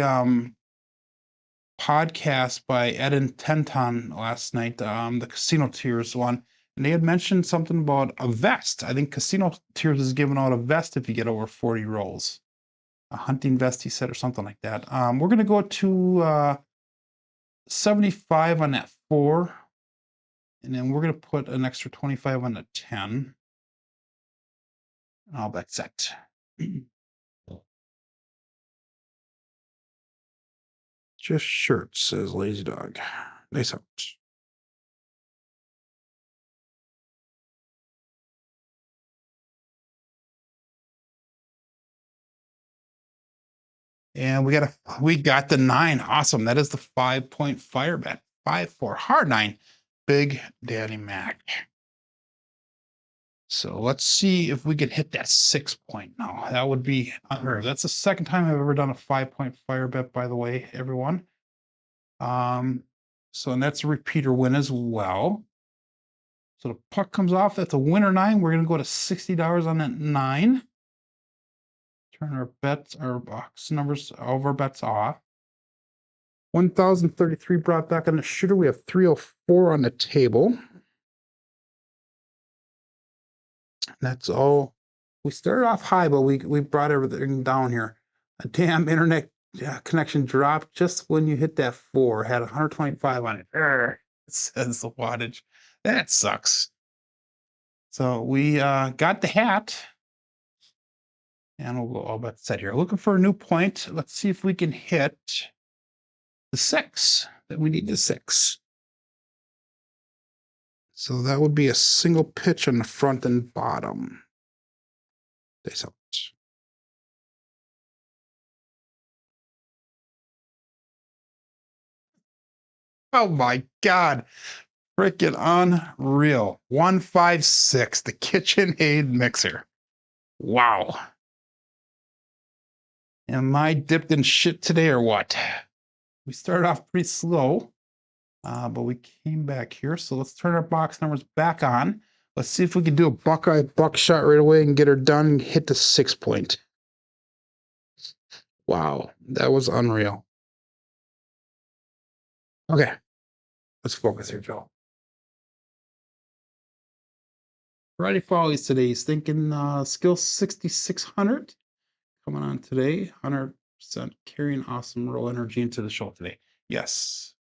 podcast by Ed and Tenton last night, the Casino Tiers one, and they had mentioned something about a vest. I think Casino Tiers is giving out a vest if you get over 40 rolls. A hunting vest, he said, or something like that. We're gonna go to 75 on that 4. And then we're going to put an extra 25 on the 10. And I'll bet set. Just shirts, says Lazy Dog. Nice out. And we got the 9. Awesome. That is the 5-point fire bet. 5-4 hard 9. Big Daddy Mac. So let's see if we can hit that 6-point now. That would be unheard. That's the second time I've ever done a 5-point fire bet, by the way, everyone. So and that's a repeater win as well. So the puck comes off. That's a winner 9. We're gonna go to $60 on that 9. Turn our bets, our box numbers, all of our bets off. 1,033 brought back on the shooter. We have 304 on the table. That's all. We started off high, but we brought everything down here. A damn internet connection dropped just when you hit that 4. Had 125 on it. It says the wattage. That sucks. So we got the hat. And we'll go all about set here. Looking for a new point. Let's see if we can hit the 6. That we need the 6. So that would be a single pitch on the front and bottom. Dice out. Oh my God. Freaking unreal. 156, the KitchenAid mixer. Wow. Am I dipped in shit today or what? We started off pretty slow, but we came back here. So let's turn our box numbers back on. Let's see if we can do a Buckeye buckshot right away and get her done and hit the 6-point. Wow, that was unreal. Okay, let's focus here, Joe. Friday Follies today. He's thinking skill 6,600 coming on today. 100% carrying awesome roll energy into the show today. Yes.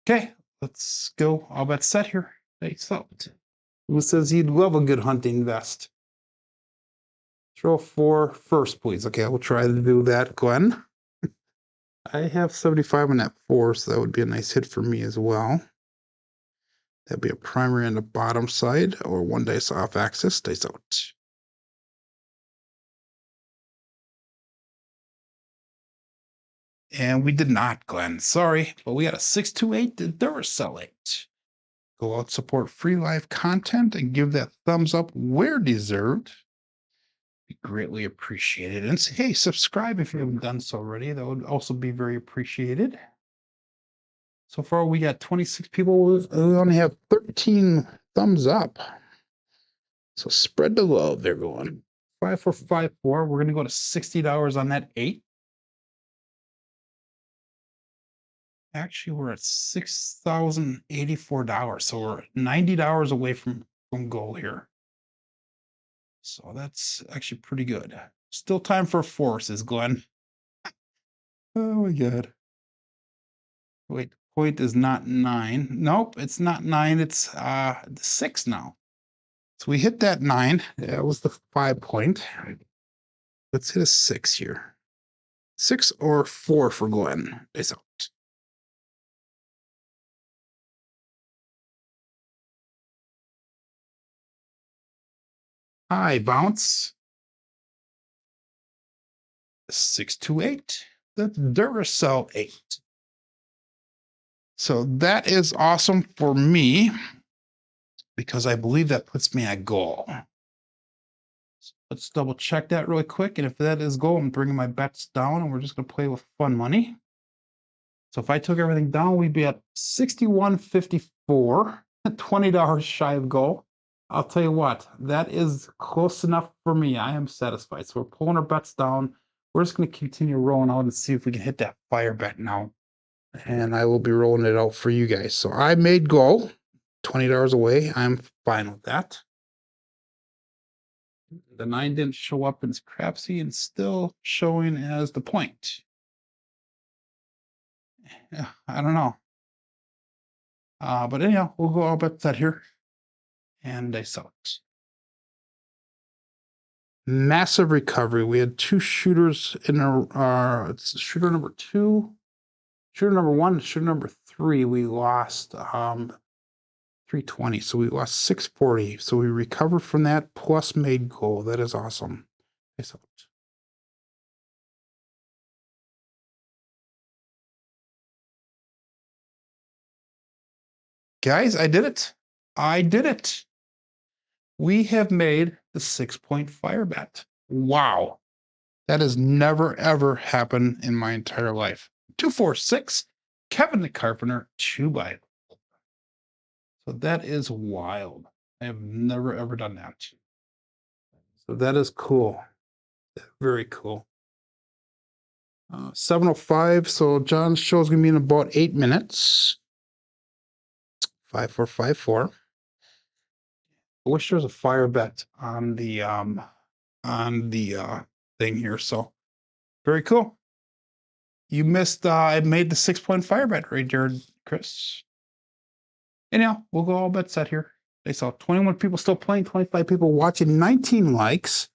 Okay, let's go. All bets set here. Thanks out. Who says he'd love a good hunting vest? Throw 4 first, please. Okay, I will try to do that, Glenn. I have 75 on that 4, so that would be a nice hit for me as well. That'd be a primary on the bottom side, or 1 dice off axis, dice out. And we did not, Glenn. Sorry, but we got a 628 to Duracell 8. Go out, support free live content, and give that thumbs up where deserved. Be greatly appreciated. And hey, subscribe if you haven't done so already. That would also be very appreciated. So far, we got 26 people. We only have 13 thumbs up. So spread the love, everyone. 5454. We're going to go to $60 on that 8. Actually, we're at $6,084. So we're $90 away from goal here. So that's actually pretty good. Still time for 4, says Glenn. Oh my God. Wait, point is not 9. Nope, it's not 9. It's 6 now. So we hit that 9. That was the 5-point. Let's hit a 6 here. 6 or 4 for Glenn. It's out. High bounce. 628. That's Duracell 8. So that is awesome for me because I believe that puts me at goal. So let's double check that really quick. And if that is goal, I'm bringing my bets down and we're just going to play with fun money. So if I took everything down, we'd be at 61.54, $20 shy of goal. I'll tell you what, that is close enough for me. I am satisfied. So we're pulling our bets down. We're just going to continue rolling out and see if we can hit that fire bet now. And I will be rolling it out for you guys. So I made goal, $20 away. I'm fine with that. The 9 didn't show up in Crapsee and still showing as the point. Yeah, I don't know. But anyhow, we'll go all bet set here. And I saw it. Massive recovery. We had 2 shooters in our shooter number 2, shooter number 1, shooter number 3. We lost 320, so we lost 640. So we recovered from that plus made goal. That is awesome. I saw it. Guys, I did it. I did it. We have made the 6-point fire bet. Wow. That has never, ever happened in my entire life. 246, Kevin the Carpenter, 2 by. So that is wild. I have never, ever done that. So that is cool. Very cool. 7:05. So John's show is going to be in about 8 minutes. 5454. I wish there was a fire bet on the thing here. So very cool. You missed. I made the 6-point fire bet right there, Chris. Anyhow, we'll go all bet set here. They saw 21 people still playing, 25 people watching, 19 likes.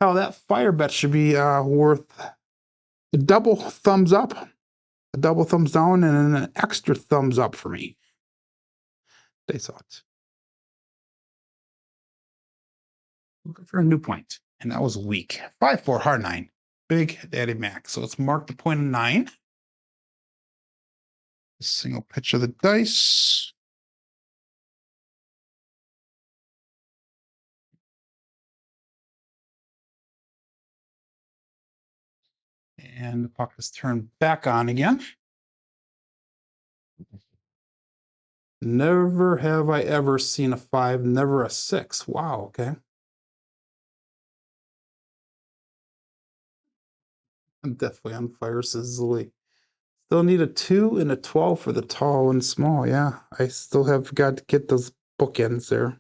Hell, that fire bet should be worth a double thumbs up, a double thumbs down, and an extra thumbs up for me. They saw it. Looking for a new point, and that was weak. 5-4 hard 9. Big Daddy Mac. So let's mark the point of 9. A single pitch of the dice. And the puck is turned back on again. Never have I ever seen a 5, never a 6. Wow, okay. I'm definitely on fire, says Lily. Still need a 2 and a 12 for the tall and small. Yeah, I still have got to get those bookends there.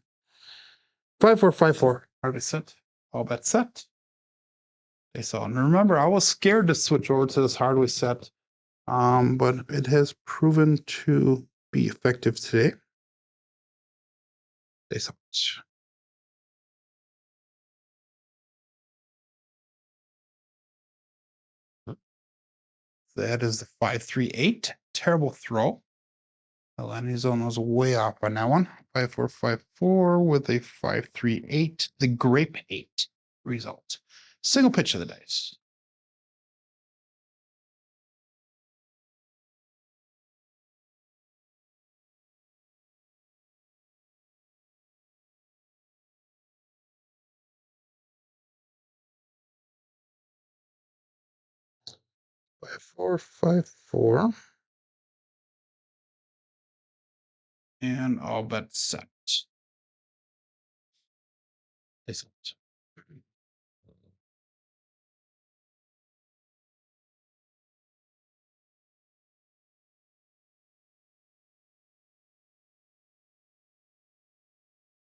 5-4-5-4. Hardway set. All bet set. Okay, so and remember, I was scared to switch over to this hardway set, but it has proven to be effective today. Okay, so that is the 5-3-8. Terrible throw. The landing zone was way off on that one. 5-4-5-4 with a 5-3-8. The grape 8 result. Single pitch of the dice. Five, four, 5-4. And all bet set. Excellent.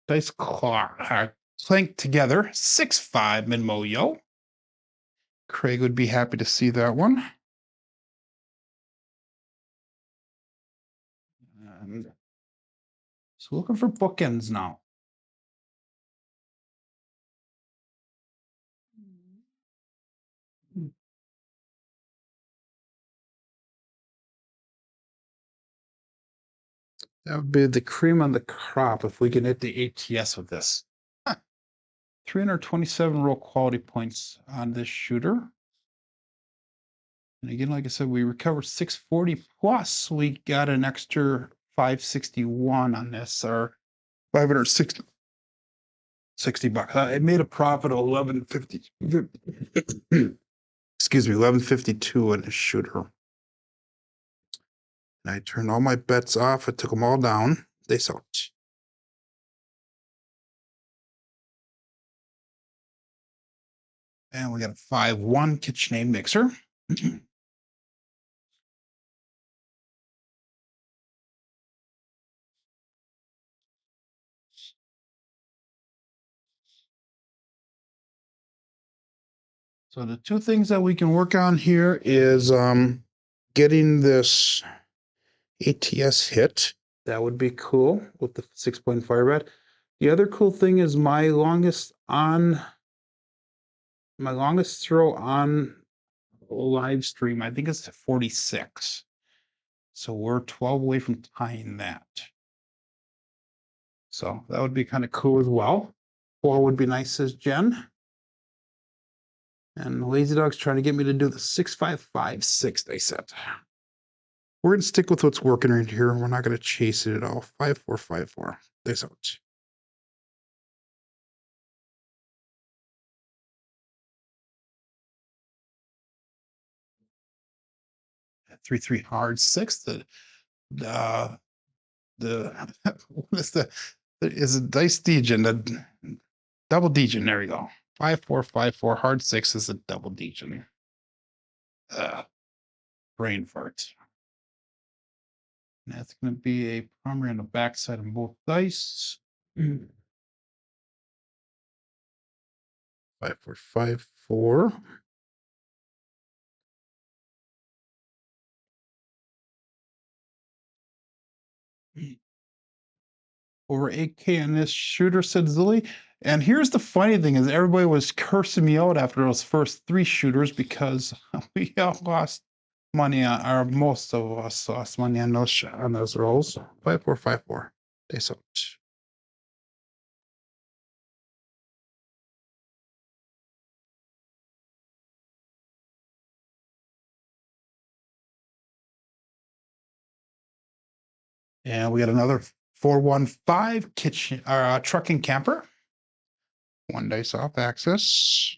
Dice clanked together. 6-5 Minmo-yo. Craig would be happy to see that one. And so looking for bookends now. That would be the cream on the crop if we can hit the ATS with this. 327 roll quality points on this shooter. And again, like I said, we recovered 640 plus. We got an extra 561 on this, or 560 $60. It made a profit of 1150. Excuse me, 1152 on this shooter. And I turned all my bets off. I took them all down. They sucked. And we got a 5-1 KitchenAid mixer. So the two things that we can work on here is getting this ATS hit. That would be cool with the 6-point fire bet. The other cool thing is my longest throw on live stream, I think it's 46. So we're 12 away from tying that. So that would be kind of cool as well. 4 would be nice, says Jen. And Lazy Dog's trying to get me to do the 6-5-5-6, they said. We're going to stick with what's working right here. We're not going to chase it at all. 5, 4, 5, 4. Dice out. 3, 3 hard 6. The what is the is a dice degen, the double degen. There we go. 5, 4, 5, 4 hard 6 is a double degen. Brain fart. And that's going to be a primary on the backside of both dice. 5, 4, 5, 4. Over 8K on this shooter, said Zilly. And here's the funny thing is everybody was cursing me out after those first 3 shooters because we all lost money on, or most of us lost money on those rolls. 5, 4, 5, 4. Dice out. And we got another 415 kitchen truck and camper. 1 dice off access.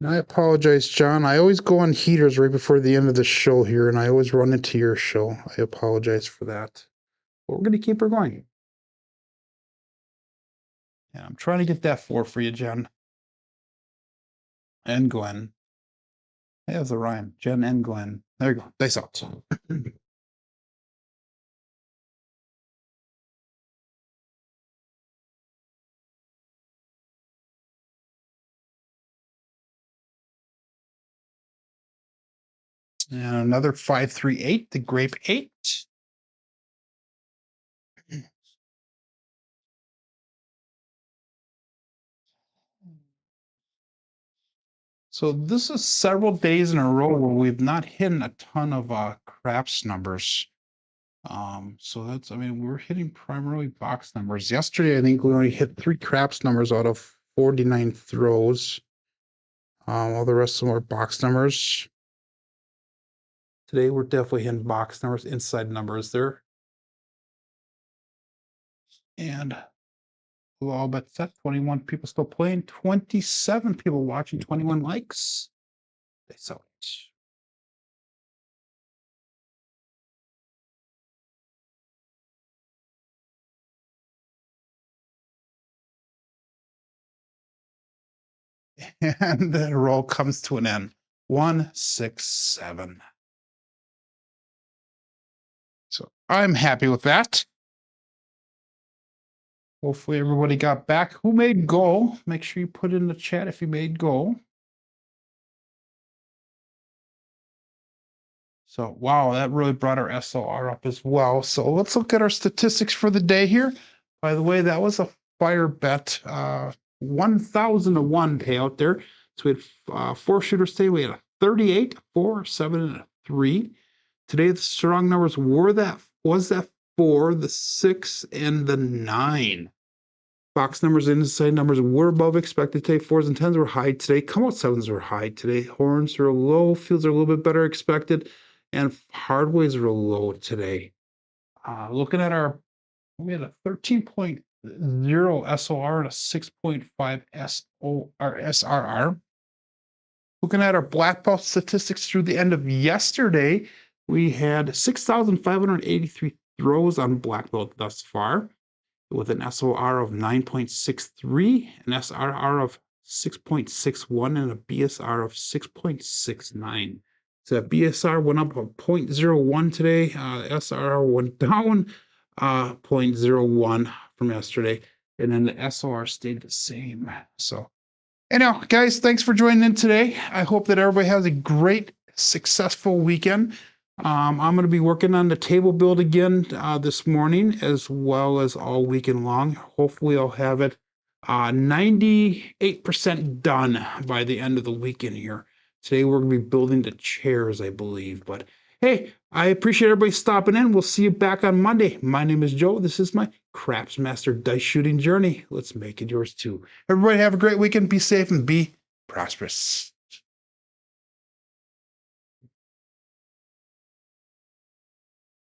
And I apologize, John. I always go on heaters right before the end of the show here, and I always run into your show. I apologize for that. But we're going to keep her going. Yeah, I'm trying to get that 4 for you, Jen. And Gwen. There's the rhyme. Jen and Gwen. There you go. Dice out. And another 538, the grape 8. So this is several days in a row where we've not hit a ton of craps numbers. So that's, I mean, we're hitting primarily box numbers. Yesterday, I think we only hit 3 craps numbers out of 49 throws. All the rest of them are box numbers. Today, we're definitely hitting box numbers, inside numbers there. And all but set, 21 people still playing, 27 people watching, 21 likes. So and the roll comes to an end. 1, 6, 7. So I'm happy with that. Hopefully everybody got back. Who made goal? Make sure you put in the chat if you made goal. So, wow, that really brought our SOR up as well. So let's look at our statistics for the day here. By the way, that was a fire bet, 1,000 to 1 payout there. So we had 4 shooters today. We had a 38, 4, 7, and a 3. Today, the strong numbers was that 4, the 6, and the 9. Box numbers and inside numbers were above expected today. 4s and 10s were high today. Come out 7s were high today. Horns are low. Fields are a little bit better expected. And hardways are low today. Looking at we had a 13.0 SOR and a 6.5 SRR. Looking at our black belt statistics through the end of yesterday, we had 6,583 throws on black belt thus far, with an SOR of 9.63, an SRR of 6.61, and a BSR of 6.69. So BSR went up 0.01 today. SRR went down 0.01 from yesterday, and then the SOR stayed the same. So anyhow, guys, thanks for joining in today. I hope that everybody has a great, successful weekend. I'm going to be working on the table build again this morning, as well as all weekend long. Hopefully, I'll have it 98% done by the end of the weekend here. Today, we're going to be building the chairs, I believe. But Hey, I appreciate everybody stopping in. We'll see you back on Monday. My name is Joe. This is my Craps Master dice shooting journey. Let's make it yours too. Everybody have a great weekend. Be safe and be prosperous.